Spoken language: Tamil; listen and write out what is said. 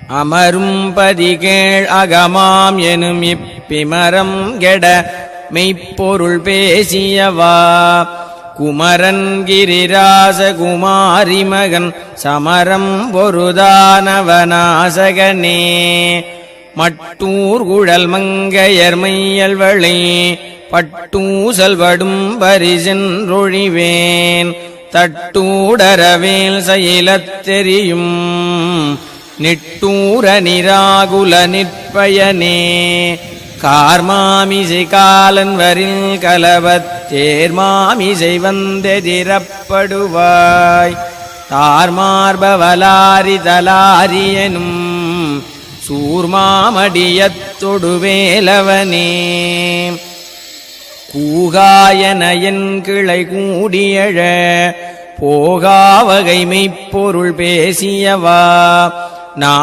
அமரும் பதிகேள் அகமாம் எனும் இப்பிமரம் கெட மெய்ப்பொருள் பேசியவா குமரன் கிரிராச குமாரி மகன் சமரம் பொருதானவனாசகனே மட்டூர் குழல் மங்கையர் மையல்வளை பட்டூசல் வடும் பரிசென்றொழிவேன் தட்டூடரவேல் செயலத் தெரியும் நிட்டூர நிராகுல நிற்பயனே கார்மாமிசை காலன் வரில் கலவத் தேர்மாமிசை வந்தெதிரப்படுவாய் தார்மார்பவலாரி தலாரியனும் சூர்மாமடியத்தொடுவேலவனே கூகாயன என் கிளை கூடியழ போகாவகை மெய்ப்பொருள் பேசியவா